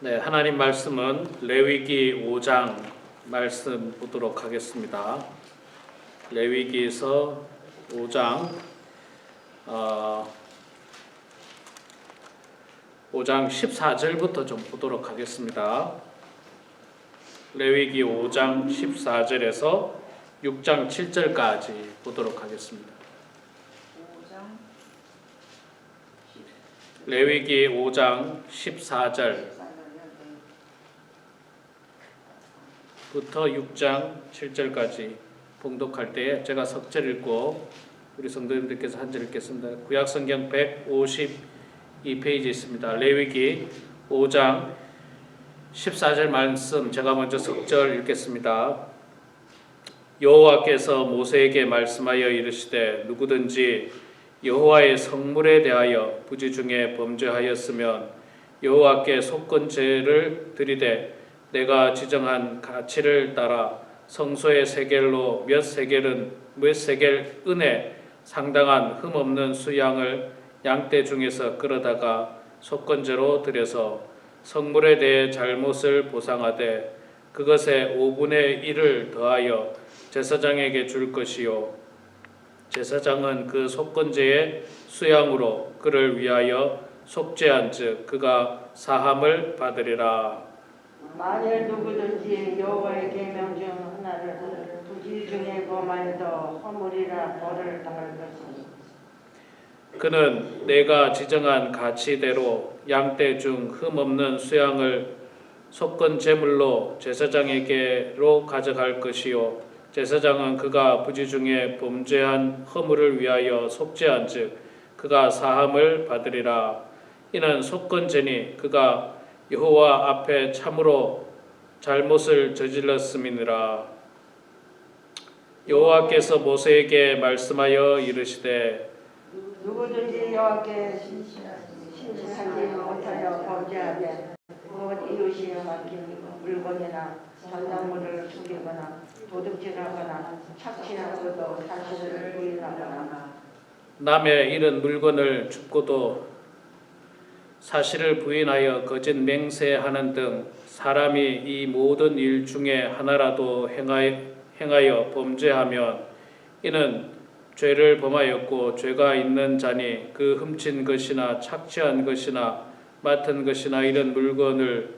네, 하나님 말씀은 레위기 5장 말씀 보도록 하겠습니다. 레위기에서 5장 14절부터 좀 보도록 하겠습니다. 레위기 5장 14절에서 6장 7절까지 보도록 하겠습니다. 레위기 5장 14절 부터 6장 7절까지 봉독할 때에 제가 석절 읽고 우리 성도님들께서 한 절 읽겠습니다. 구약성경 152페이지 있습니다. 레위기 5장 14절 말씀 제가 먼저 석절 읽겠습니다. 여호와께서 모세에게 말씀하여 이르시되 누구든지 여호와의 성물에 대하여 부지 중에 범죄하였으면 여호와께 속건제를 드리되 내가 지정한 가치를 따라 성소의 세겔로 몇 세겔 은에 상당한 흠없는 수양을 양떼 중에서 끌어다가 속건제로 드려서 성물에 대해 잘못을 보상하되 그것의 5분의 1을 더하여 제사장에게 줄 것이요 제사장은 그 속건제의 수양으로 그를 위하여 속죄한즉 그가 사함을 받으리라. 만일 누구든지 여호와의 계명 중 하나를 부지 중에 범하여도 허물이라 벌을 당할 것이니 그는 내가 지정한 가치대로 양떼 중 흠없는 수양을 속건 제물로 제사장에게로 가져갈 것이요 제사장은 그가 부지 중에 범죄한 허물을 위하여 속죄한즉 그가 사함을 받으리라. 이는 속건제니 그가 여호와 앞에 참으로 잘못을 저질렀음이니라. 여호와께서 모세에게 말씀하여 이르시되 누구든지 여호와께 신실하지 못하여 범죄하되 곧 이웃이 맡긴 물건이나 전당물을 죽이거나 도둑질하거나 착취하고도 사실을 부인하거나 남의 잃은 물건을 줍고도 사실을 부인하여 거짓 맹세하는 등 사람이 이 모든 일 중에 하나라도 행하여 범죄하면 이는 죄를 범하였고 죄가 있는 자니 그 훔친 것이나 착취한 것이나 맡은 것이나 이런 물건을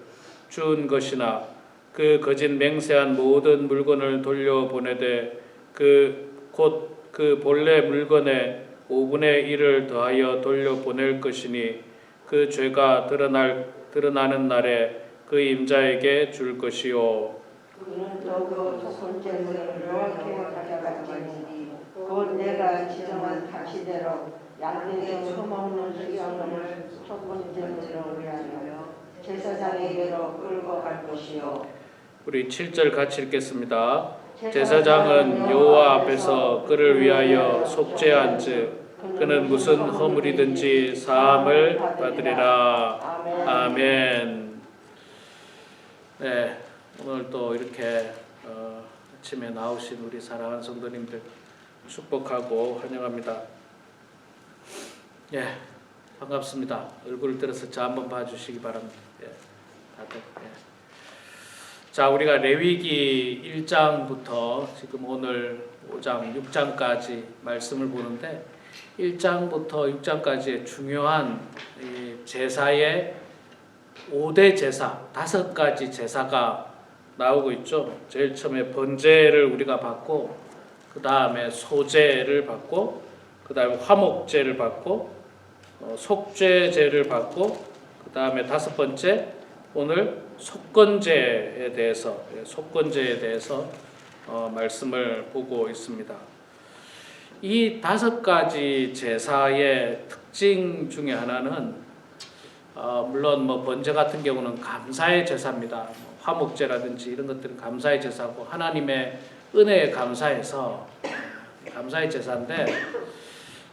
준 것이나 그 거짓 맹세한 모든 물건을 돌려보내되 곧 그 본래 물건의 5분의 1을 더하여 돌려보낼 것이니 그 죄가 드러나는 날에 그 임자에게 줄 것이요 그는 또 그 속건제물을 여호와께 가져갈지니 곧 내가 지정한 가치대로 양떼 중 흠없는 수양을 속건제물로 위하여 제사장에게로 끌고 갈 것이요. 우리 7절 같이 읽겠습니다. 제사장은 여호와 앞에서 그를 위하여 속죄한즉 그는 무슨 허물이든지 사함을 받으리라. 아멘. 네, 오늘 또 이렇게 아침에 나오신 우리 사랑하는 성도님들 축복하고 환영합니다. 예, 반갑습니다. 얼굴을 들어서 저 한번 봐주시기 바랍니다. 예, 다들. 예. 자, 우리가 레위기 1장부터 지금 오늘 5장, 6장까지 말씀을 보는데 1장부터 6장까지의 중요한 제사의 5대 제사, 5가지 제사가 나오고 있죠. 제일 처음에 번제를 우리가 받고 그 다음에 소제를 받고 그 다음에 화목제를 받고 속죄제를 받고 그 다음에 5번째 오늘 속건제에 대해서 말씀을 보고 있습니다. 이 5가지 제사의 특징 중에 하나는 물론 번제 같은 경우는 감사의 제사입니다. 화목제라든지 이런 것들은 감사의 제사고 하나님의 은혜에 감사해서 감사의 제사인데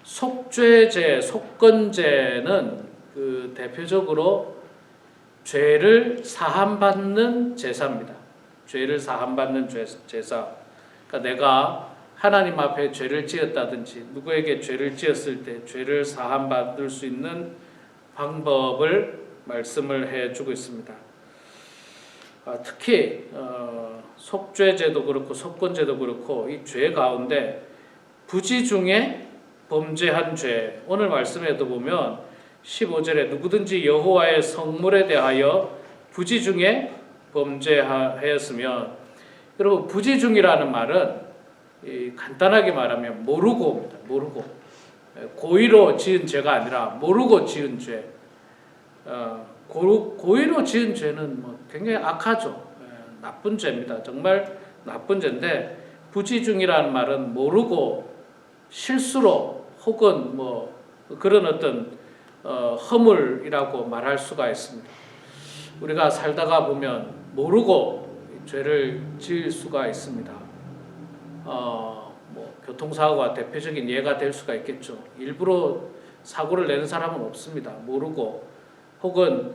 속죄제, 속건제는 그 대표적으로 죄를 사함받는 제사입니다. 죄를 사함받는 제사. 그러니까 내가 하나님 앞에 죄를 지었다든지 누구에게 죄를 지었을 때 죄를 사함받을 수 있는 방법을 말씀을 해주고 있습니다. 특히 속죄죄도 그렇고 속건죄도 그렇고 이 죄 가운데 부지 중에 범죄한 죄, 오늘 말씀에도 보면 15절에 누구든지 여호와의 성물에 대하여 부지 중에 범죄하였으면, 여러분 부지 중이라는 말은 간단하게 말하면 모르고입니다. 모르고, 고의로 지은 죄가 아니라 모르고 지은 죄. 고의로 지은 죄는 뭐 굉장히 악하죠. 나쁜 죄입니다. 정말 나쁜 죄인데, 부지중이라는 말은 모르고 실수로 혹은 뭐 그런 어떤 허물이라고 말할 수가 있습니다. 우리가 살다가 보면 모르고 죄를 지을 수가 있습니다. 뭐 교통사고가 대표적인 예가 될 수가 있겠죠. 일부러 사고를 내는 사람은 없습니다. 모르고 혹은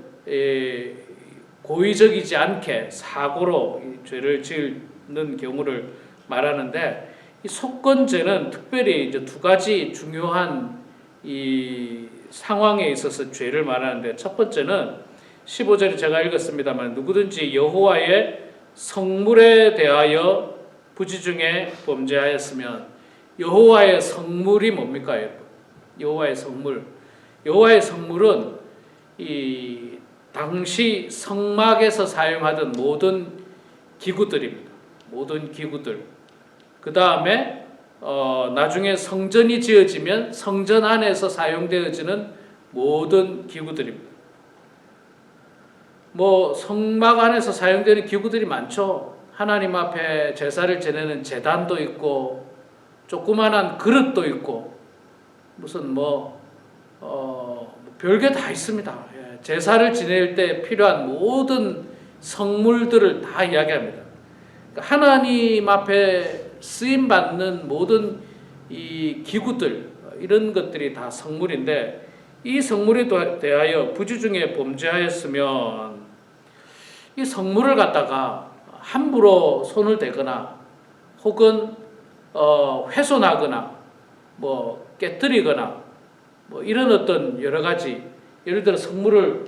고의적이지 않게 사고로 죄를 지는 경우를 말하는데, 이 속건죄는 특별히 이제 두 가지 중요한 이 상황에 있어서 죄를 말하는데, 첫 번째는 15절에 제가 읽었습니다만 누구든지 여호와의 성물에 대하여 부지 중에 범죄하였으면, 여호와의 성물이 뭡니까? 여호와의 성물. 여호와의 성물은 이 당시 성막에서 사용하던 모든 기구들입니다. 모든 기구들. 그 다음에 나중에 성전이 지어지면 성전 안에서 사용되어지는 모든 기구들입니다. 뭐 성막 안에서 사용되는 기구들이 많죠. 하나님 앞에 제사를 지내는 제단도 있고, 조그만한 그릇도 있고, 무슨 별게 다 있습니다. 제사를 지낼 때 필요한 모든 성물들을 다 이야기합니다. 그러니까 하나님 앞에 쓰임 받는 모든 이 기구들, 이런 것들이 다 성물인데, 이 성물에 대하여 부지 중에 범죄하였으면, 이 성물을 갖다가 함부로 손을 대거나 혹은 훼손하거나 뭐 깨뜨리거나 뭐 이런 어떤 여러 가지, 예를 들어 성물을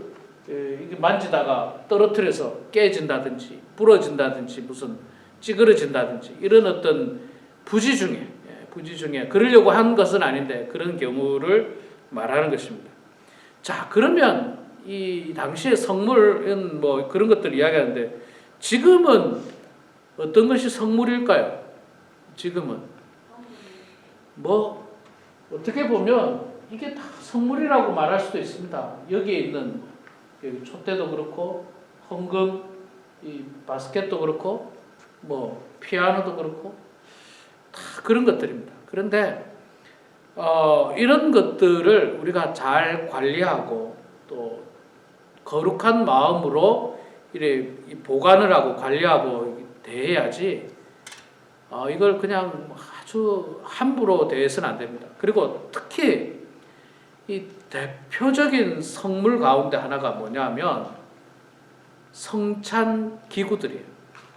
만지다가 떨어뜨려서 깨진다든지 부러진다든지 무슨 찌그러진다든지 이런 어떤 부지 중에 그러려고 한 것은 아닌데 그런 경우를 말하는 것입니다. 자, 그러면 이 당시의 성물은 뭐 그런 것들을 이야기하는데, 지금은 어떤 것이 성물일까요? 지금은 뭐 어떻게 보면 이게 다 성물이라고 말할 수도 있습니다. 여기에 있는 여기 촛대도 그렇고, 헌금, 이 바스켓도 그렇고, 뭐 피아노도 그렇고, 다 그런 것들입니다. 그런데 이런 것들을 우리가 잘 관리하고 또 거룩한 마음으로 이래 보관을 하고 관리하고 대해야지, 이걸 그냥 아주 함부로 대해서는 안 됩니다. 그리고 특히 이 대표적인 성물 가운데 하나가 뭐냐면 성찬 기구들이에요.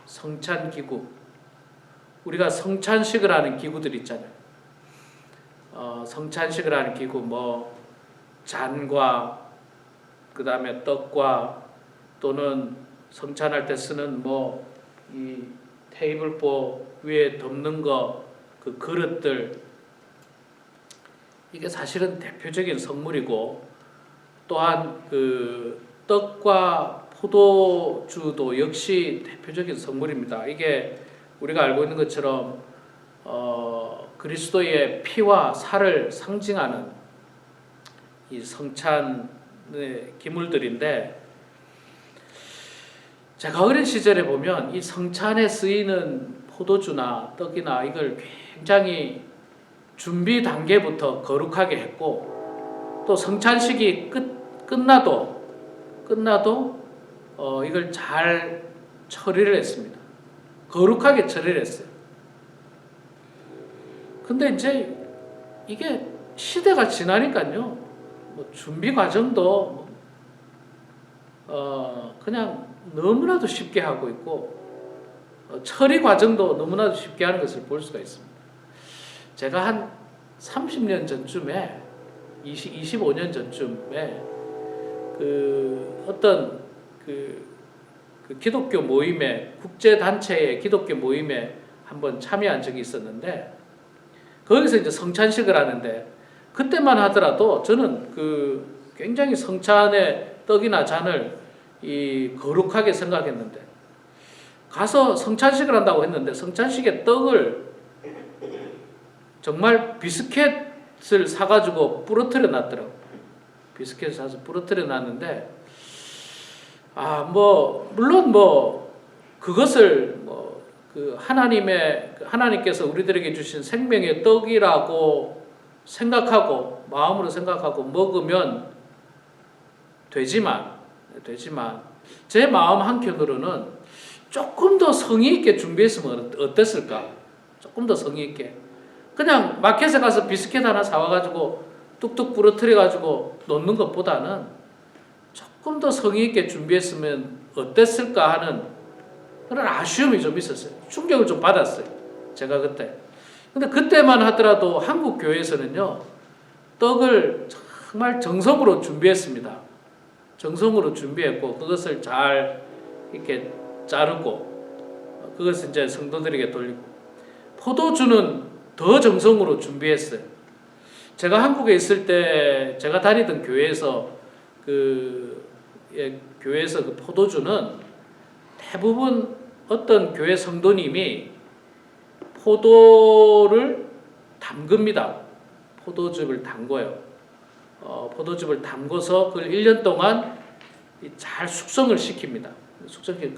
성찬 기구. 우리가 성찬식을 하는 기구들 있잖아요. 성찬식을 하는 기구, 뭐 잔과 그 다음에 떡과, 또는 성찬할 때 쓰는 뭐 이 테이블보 위에 덮는 거, 그 그릇들, 이게 사실은 대표적인 성물이고, 또한 그 떡과 포도주도 역시 대표적인 성물입니다. 이게 우리가 알고 있는 것처럼 그리스도의 피와 살을 상징하는 이 성찬의 기물들인데, 제가 어린 시절에 보면 이 성찬에 쓰이는 포도주나 떡이나 이걸 굉장히 준비 단계부터 거룩하게 했고, 또 성찬식이 끝나도 이걸 잘 처리를 했습니다. 거룩하게 처리를 했어요. 근데 이제 이게 시대가 지나니까요, 뭐 준비 과정도 그냥 너무나도 쉽게 하고 있고, 처리 과정도 너무나도 쉽게 하는 것을 볼 수가 있습니다. 제가 한 30년 전쯤에 25년 전쯤에 그 어떤 그 그 기독교 모임에 국제 단체의 기독교 모임에 한번 참여한 적이 있었는데 거기서 이제 성찬식을 하는데 그때만 하더라도 저는 그 굉장히 성찬의 떡이나 잔을 이 거룩하게 생각했는데 가서 성찬식을 한다고 했는데 성찬식에 떡을 정말 비스켓을 사가지고 부러뜨려 놨더라고. 비스켓을 사서 부러뜨려 놨는데 물론 그것을 그 하나님께서 우리들에게 주신 생명의 떡이라고 생각하고 마음으로 생각하고 먹으면 되지만 제 마음 한켠으로는 조금 더 성의 있게 준비했으면 어땠을까? 조금 더 성의 있게 그냥 마켓에 가서 비스켓 하나 사와가지고 뚝뚝 부러뜨려가지고 놓는 것보다는 조금 더 성의 있게 준비했으면 어땠을까 하는 그런 아쉬움이 좀 있었어요. 충격을 좀 받았어요. 제가 그때. 근데 그때만 하더라도 한국 교회에서는요, 떡을 정말 정성으로 준비했습니다. 정성으로 준비했고, 그것을 잘 이렇게 자르고, 그것을 이제 성도들에게 돌리고, 포도주는 더 정성으로 준비했어요. 제가 한국에 있을 때, 제가 다니던 교회에서 교회에서 그 포도주는 대부분 어떤 교회 성도님이 포도를 담급니다. 포도즙을 담궈요. 포도즙을 담궈서 그걸 1년 동안 잘 숙성을 시킵니다.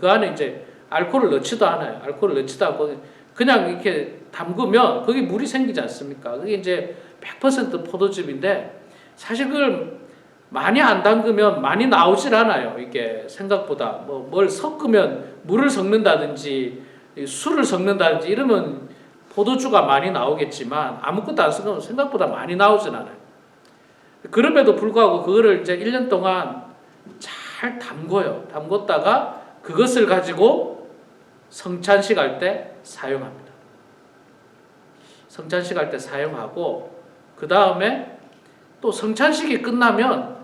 그 안에 이제 알코올을 넣지도 않아요. 알코올을 넣지도 않고 그냥 이렇게 담그면 거기 물이 생기지 않습니까? 그게 이제 100% 포도즙인데 사실 그걸 많이 안 담그면 많이 나오질 않아요. 이게 생각보다 뭘 섞으면 물을 섞는다든지 술을 섞는다든지 이러면 포도주가 많이 나오겠지만 아무것도 안 섞으면 생각보다 많이 나오진 않아요. 그럼에도 불구하고 그거를 이제 1년 동안 잘 담궈요. 담궜다가 그것을 가지고 성찬식 할 때 사용합니다. 성찬식 할 때 사용하고 그 다음에 또 성찬식이 끝나면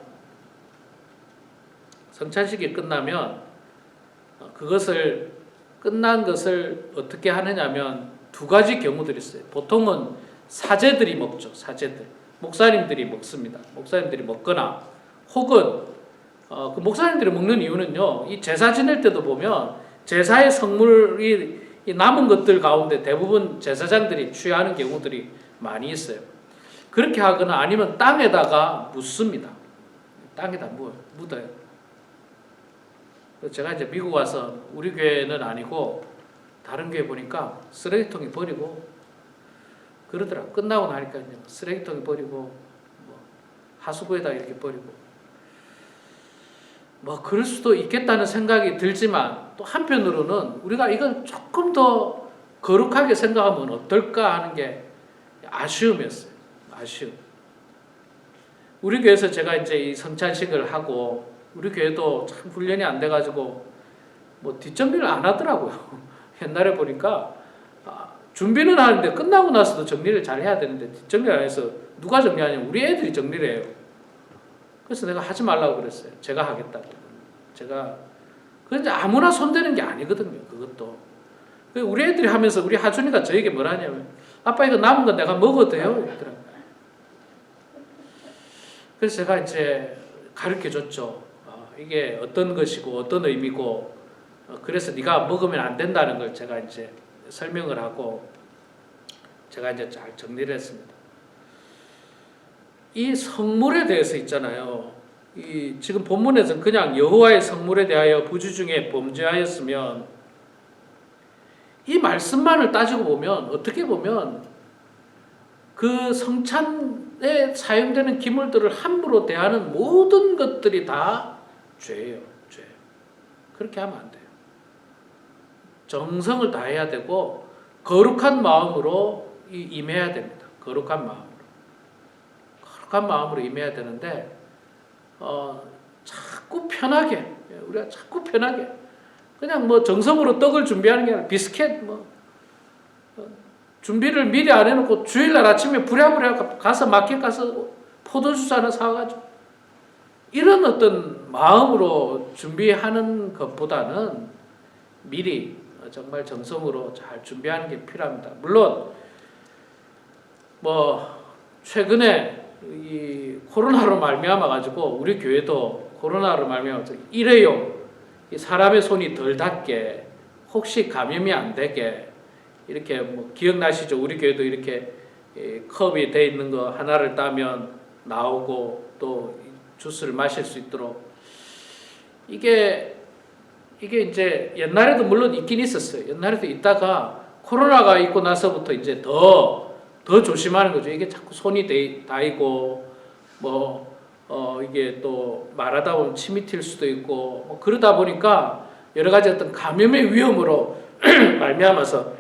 그것을 끝난 것을 어떻게 하느냐면 두 가지 경우들이 있어요. 보통은 사제들이 먹죠. 사제들. 목사님들이 먹습니다. 목사님들이 먹거나 혹은 그 목사님들이 먹는 이유는요. 이 제사 지낼 때도 보면 제사의 성물이 남은 것들 가운데 대부분 제사장들이 취하는 경우들이 많이 있어요. 그렇게 하거나 아니면 땅에다가 묻습니다. 땅에다 묻어요. 제가 이제 미국 와서 우리 교회는 아니고 다른 교회 보니까 쓰레기통에 버리고 그러더라고. 끝나고 나니까 이제 쓰레기통에 버리고 하수구에다 이렇게 버리고 그럴 수도 있겠다는 생각이 들지만 또 한편으로는 우리가 이걸 조금 더 거룩하게 생각하면 어떨까 하는 게 아쉬움이었어요. 아쉬움. 우리 교회에서 제가 이제 이 성찬식을 하고 우리 교회도 참 훈련이 안 돼가지고 뒷정리를 안 하더라고요. 옛날에 보니까 준비는 하는데 끝나고 나서도 정리를 잘 해야 되는데 뒷정리를 안 해서 누가 정리하냐면 우리 애들이 정리를 해요. 그래서 내가 하지 말라고 그랬어요. 제가 하겠다고. 그런데 아무나 손대는 게 아니거든요. 그것도. 우리 애들이 하면서 우리 하준이가 저에게 뭐라 하냐면 아빠 이거 남은 거 내가 먹어도 돼요? 이러더라고요. 그래서 제가 이제 가르쳐 줬죠. 이게 어떤 것이고 어떤 의미고 그래서 네가 먹으면 안 된다는 걸 제가 이제 설명을 하고 제가 이제 잘 정리를 했습니다. 이 성물에 대해서 있잖아요. 이 지금 본문에서는 그냥 여호와의 성물에 대하여 부주 중에 범죄하였으면 이 말씀만을 따지고 보면 어떻게 보면 그 성찬에 사용되는 기물들을 함부로 대하는 모든 것들이 다 죄예요. 죄. 그렇게 하면 안 돼요. 정성을 다해야 되고 거룩한 마음으로 임해야 됩니다. 거룩한 마음으로 임해야 되는데 자꾸 편하게 우리가 자꾸 편하게 그냥 정성으로 떡을 준비하는 게 아니라 비스켓 준비를 미리 안 해놓고 주일날 아침에 부랴부랴 가서 마켓 가서 포도주스 하나 사가지고 이런 어떤 마음으로 준비하는 것보다는 미리 정말 정성으로 잘 준비하는 게 필요합니다. 물론 뭐 최근에 이 코로나로 말미암아 가지고 우리 교회도 코로나로 말미암아서 일회용 사람의 손이 덜 닿게 혹시 감염이 안 되게 이렇게 뭐 기억나시죠? 우리 교회도 이렇게 컵이 돼 있는 거 하나를 따면 나오고 또 주스를 마실 수 있도록 이게 이제 옛날에도 물론 있긴 있었어요. 옛날에도 있다가 코로나가 있고 나서부터 이제 더 조심하는 거죠. 이게 자꾸 손이 닿이고 이게 또 말하다 보면 침이 튈 수도 있고 뭐 그러다 보니까 여러 가지 어떤 감염의 위험으로 말미암아서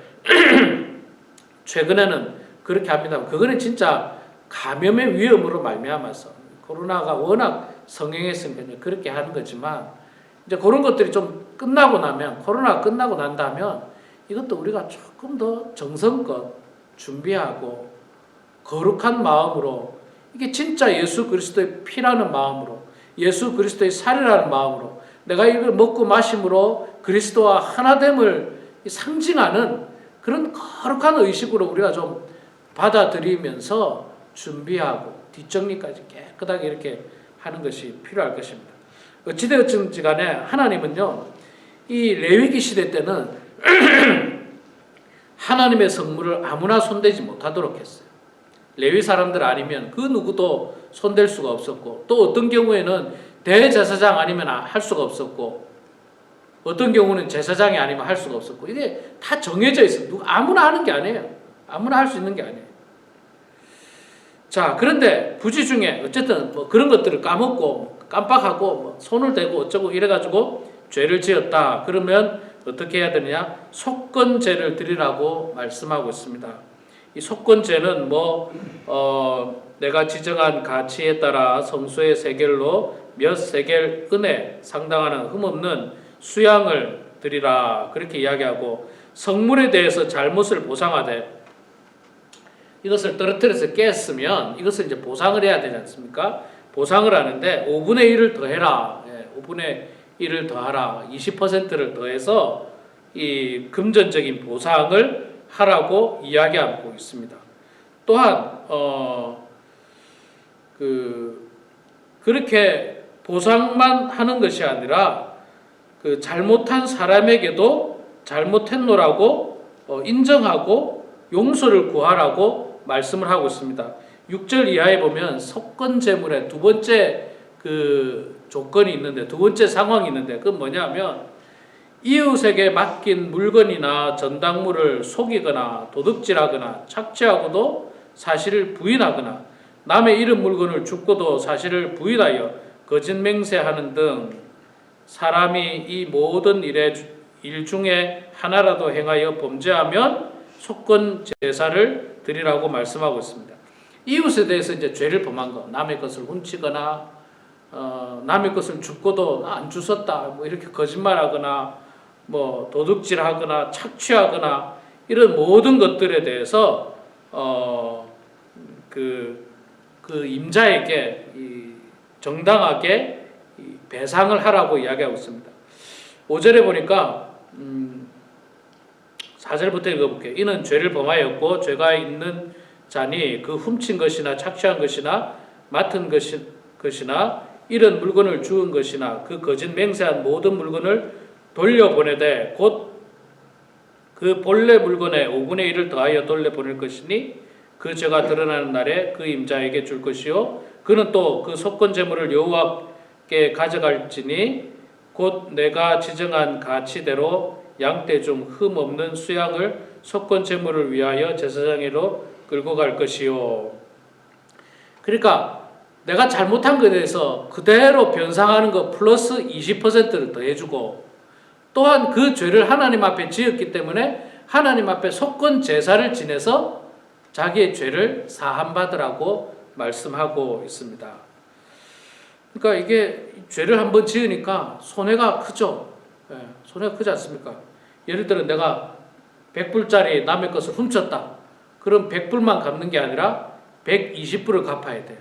최근에는 그렇게 합니다. 그거는 진짜 감염의 위험으로 말미암아서 코로나가 워낙 성행했으니까 그렇게 하는 거지만 이제 그런 것들이 좀 끝나고 나면 코로나가 끝나고 난다면 이것도 우리가 조금 더 정성껏 준비하고 거룩한 마음으로 이게 진짜 예수 그리스도의 피라는 마음으로 예수 그리스도의 살이라는 마음으로 내가 이걸 먹고 마심으로 그리스도와 하나됨을 상징하는 그런 거룩한 의식으로 우리가 좀 받아들이면서 준비하고 뒷정리까지 깨끗하게 이렇게 하는 것이 필요할 것입니다. 어찌되었든지 간에 하나님은요, 이 레위기 시대 때는 하나님의 성물을 아무나 손대지 못하도록 했어요. 레위 사람들 아니면 그 누구도 손댈 수가 없었고, 또 어떤 경우에는 대제사장 아니면 할 수가 없었고, 어떤 경우는 제사장이 아니면 할 수가 없었고, 이게 다 정해져 있어요. 아무나 하는 게 아니에요. 아무나 할 수 있는 게 아니에요. 자, 그런데 부지 중에 어쨌든 뭐 그런 것들을 까먹고 깜빡하고 뭐 손을 대고 어쩌고 이래가지고 죄를 지었다. 그러면 어떻게 해야 되느냐? 속건제를 드리라고 말씀하고 있습니다. 이 속건제는 내가 지정한 가치에 따라 성소의 세겔로 몇 세겔 은에 상당하는 흠없는 수양을 드리라. 그렇게 이야기하고 성물에 대해서 잘못을 보상하되 이것을 떨어뜨려서 깼으면 이것을 이제 보상을 해야 되지 않습니까? 보상을 하는데 5분의 1을 더해라. 5분의 1을 더하라. 20%를 더해서 이 금전적인 보상을 하라고 이야기하고 있습니다. 또한 그렇게 보상만 하는 것이 아니라 그 잘못한 사람에게도 잘못했노라고 인정하고 용서를 구하라고 말씀을 하고 있습니다. 6절 이하에 보면 속건제물의 두 번째 그 조건이 있는데, 두 번째 상황이 있는데, 그건 뭐냐면 이웃에게 맡긴 물건이나 전당물을 속이거나 도둑질하거나 착취하고도 사실을 부인하거나 남의 잃은 물건을 줍고도 사실을 부인하여 거짓 맹세하는 등 사람이 이 모든 일 중에 하나라도 행하여 범죄하면 속건 제사를 드리라고 말씀하고 있습니다. 이웃에 대해서 이제 죄를 범한 거, 남의 것을 훔치거나 남의 것을 줍고도 안 주웠다, 뭐 이렇게 거짓말하거나 뭐 도둑질하거나 착취하거나 이런 모든 것들에 대해서 그 임자에게 정당하게 배상을 하라고 이야기하고 있습니다. 5절에 보니까 4절부터 읽어볼게요. 이는 죄를 범하였고 죄가 있는 자니 그 훔친 것이나 착취한 것이나 맡은 것이나 이런 물건을 주운 것이나 그 거짓 맹세한 모든 물건을 돌려보내되 곧 그 본래 물건의 5분의 1을 더하여 돌려보낼 것이니 그 죄가 드러나는 날에 그 임자에게 줄 것이요 그는 또 그 속건제물을 여호와께 가져갈지니 곧 내가 지정한 가치대로 양떼 중 흠 없는 수양을 속건제물을 위하여 제사장으로 끌고 갈 것이요. 그러니까 내가 잘못한 것에 대해서 그대로 변상하는 것 플러스 20%를 더해주고, 또한 그 죄를 하나님 앞에 지었기 때문에 하나님 앞에 속건 제사를 지내서 자기의 죄를 사함받으라고 말씀하고 있습니다. 그러니까 이게 죄를 한번 지으니까 손해가 크죠. 손해가 크지 않습니까? 예를 들어 내가 100불짜리 남의 것을 훔쳤다. 그럼 100불만 갚는 게 아니라 120불을 갚아야 돼요.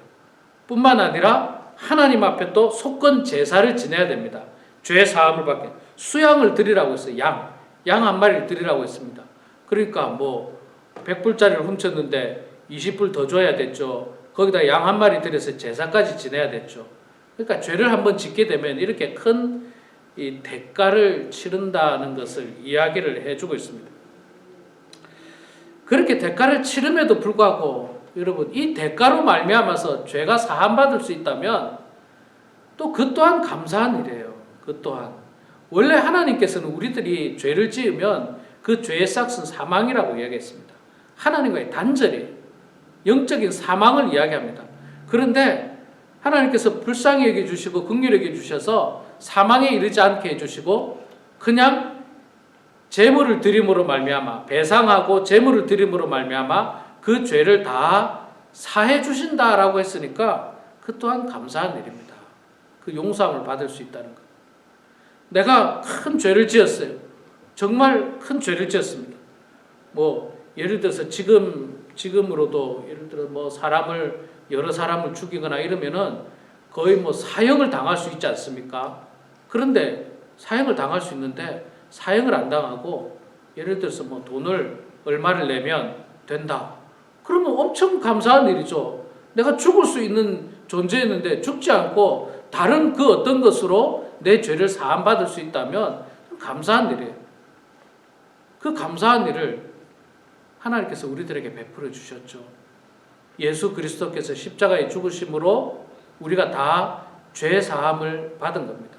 뿐만 아니라 하나님 앞에 또 속건 제사를 지내야 됩니다. 죄 사함을 받게 수양을 드리라고 했어요. 양 한 마리를 드리라고 했습니다. 그러니까 뭐 100불짜리를 훔쳤는데 20불 더 줘야 됐죠. 거기다 양 한 마리 들여서 제사까지 지내야 됐죠. 그러니까 죄를 한번 짓게 되면 이렇게 큰 이 대가를 치른다는 것을 이야기를 해주고 있습니다. 그렇게 대가를 치름에도 불구하고 여러분 이 대가로 말미암아서 죄가 사함받을 수 있다면 또 그 또한 감사한 일이에요. 그 또한 원래 하나님께서는 우리들이 죄를 지으면 그 죄의 싹은 사망이라고 이야기했습니다. 하나님과의 단절이에요. 영적인 사망을 이야기합니다. 그런데 하나님께서 불쌍히 여겨주시고 긍휼히 여겨주셔서 사망에 이르지 않게 해주시고 그냥 제물을 드림으로 말미암아 배상하고 제물을 드림으로 말미암아 그 죄를 다 사해 주신다라고 했으니까 그 또한 감사한 일입니다. 그 용서함을 받을 수 있다는 것. 내가 큰 죄를 지었어요. 정말 큰 죄를 지었습니다. 뭐 예를 들어서 지금으로도 예를 들어 뭐 여러 사람을 죽이거나 이러면은 거의 뭐 사형을 당할 수 있지 않습니까? 그런데 사형을 당할 수 있는데 사형을 안 당하고 예를 들어서 뭐 돈을 얼마를 내면 된다. 그러면 엄청 감사한 일이죠. 내가 죽을 수 있는 존재였는데 죽지 않고 다른 그 어떤 것으로 내 죄를 사함받을 수 있다면 감사한 일이에요. 그 감사한 일을 하나님께서 우리들에게 베풀어 주셨죠. 예수 그리스도께서 십자가에 죽으심으로 우리가 다 죄 사함을 받은 겁니다.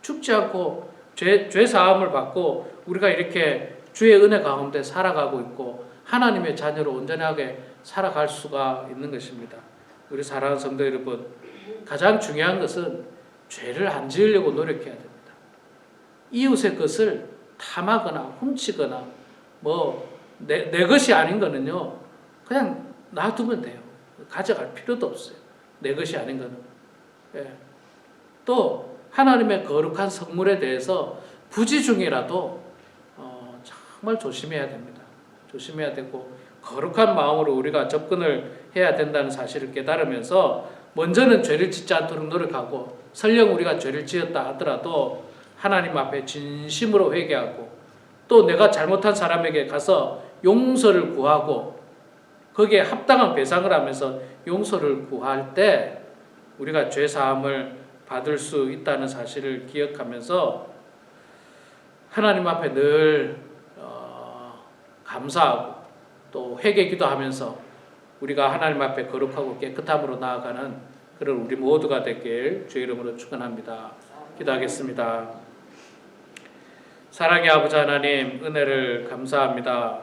죽지 않고 죄 사함을 받고 우리가 이렇게 주의 은혜 가운데 살아가고 있고 하나님의 자녀로 온전하게 살아갈 수가 있는 것입니다. 우리 사랑하는 성도 여러분, 가장 중요한 것은 죄를 안 지으려고 노력해야 됩니다. 이웃의 것을 탐하거나 훔치거나 뭐 내 것이 아닌 거는요 그냥 놔두면 돼요. 가져갈 필요도 없어요. 내 것이 아닌 거는. 예. 또 하나님의 거룩한 성물에 대해서 부지 중이라도 정말 조심해야 됩니다. 조심해야 되고 거룩한 마음으로 우리가 접근을 해야 된다는 사실을 깨달으면서 먼저는 죄를 짓지 않도록 노력하고 설령 우리가 죄를 지었다 하더라도 하나님 앞에 진심으로 회개하고 또 내가 잘못한 사람에게 가서 용서를 구하고 거기에 합당한 배상을 하면서 용서를 구할 때 우리가 죄 사함을 받을 수 있다는 사실을 기억하면서 하나님 앞에 늘 감사하고 또 회개 기도하면서 우리가 하나님 앞에 거룩하고 깨끗함으로 나아가는 그런 우리 모두가 되길 주의 이름으로 축원합니다. 기도하겠습니다. 사랑의 아버지 하나님, 은혜를 감사합니다.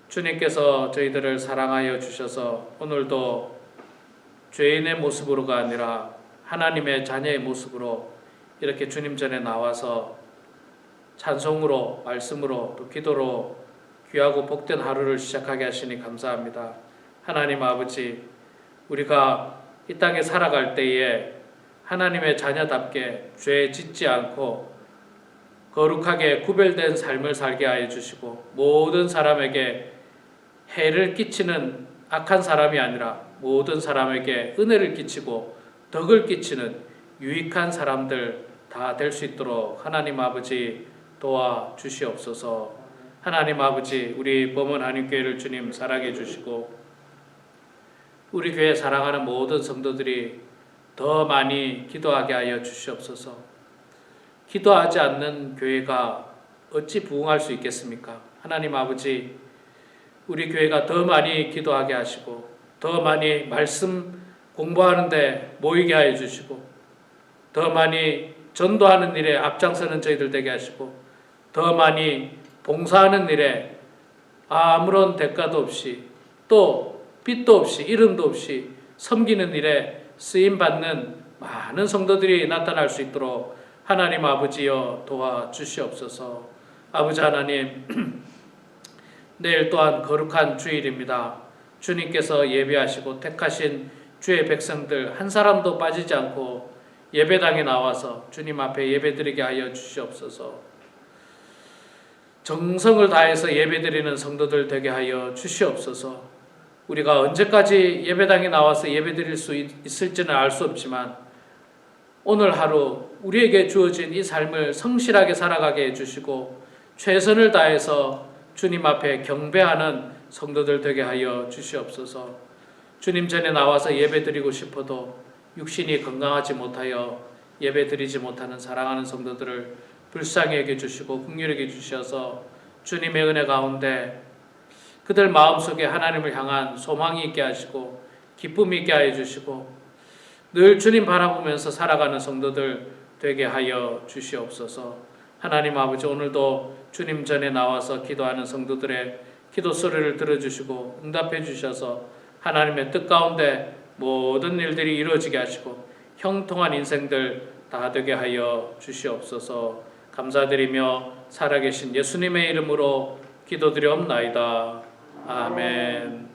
주님께서 저희들을 사랑하여 주셔서 오늘도 죄인의 모습으로가 아니라 하나님의 자녀의 모습으로 이렇게 주님 전에 나와서 찬송으로, 말씀으로, 또 기도로 귀하고 복된 하루를 시작하게 하시니 감사합니다. 하나님 아버지, 우리가 이 땅에 살아갈 때에 하나님의 자녀답게 죄 짓지 않고 거룩하게 구별된 삶을 살게 하여 주시고 모든 사람에게 해를 끼치는 악한 사람이 아니라 모든 사람에게 은혜를 끼치고 덕을 끼치는 유익한 사람들 다 될 수 있도록 하나님 아버지 도와주시옵소서. 하나님 아버지, 우리 범원 한인교회를 주님 사랑해 주시고 우리 교회 사랑하는 모든 성도들이 더 많이 기도하게 하여 주시옵소서. 기도하지 않는 교회가 어찌 부흥할 수 있겠습니까? 하나님 아버지, 우리 교회가 더 많이 기도하게 하시고 더 많이 말씀 공부하는데 모이게 하여 주시고 더 많이 전도하는 일에 앞장서는 저희들 되게 하시고 더 많이 봉사하는 일에 아무런 대가도 없이 또 빚도 없이 이름도 없이 섬기는 일에 쓰임받는 많은 성도들이 나타날 수 있도록 하나님 아버지여 도와주시옵소서. 아버지 하나님, 내일 또한 거룩한 주일입니다. 주님께서 예배하시고 택하신 주의 백성들 한 사람도 빠지지 않고 예배당에 나와서 주님 앞에 예배드리게 하여 주시옵소서. 정성을 다해서 예배드리는 성도들 되게 하여 주시옵소서. 우리가 언제까지 예배당에 나와서 예배드릴 수 있을지는 알 수 없지만 오늘 하루 우리에게 주어진 이 삶을 성실하게 살아가게 해주시고 최선을 다해서 주님 앞에 경배하는 성도들 되게 하여 주시옵소서. 주님 전에 나와서 예배드리고 싶어도 육신이 건강하지 못하여 예배드리지 못하는 사랑하는 성도들을 불쌍히 여겨주시고 긍휼히 여겨주셔서 주님의 은혜 가운데 그들 마음속에 하나님을 향한 소망이 있게 하시고 기쁨이 있게 하여 주시고 늘 주님 바라보면서 살아가는 성도들 되게 하여 주시옵소서. 하나님 아버지, 오늘도 주님 전에 나와서 기도하는 성도들의 기도 소리를 들어주시고 응답해 주셔서 하나님의 뜻 가운데 모든 일들이 이루어지게 하시고 형통한 인생들 다 되게 하여 주시옵소서. 감사드리며 살아계신 예수님의 이름으로 기도드리옵나이다. 아멘.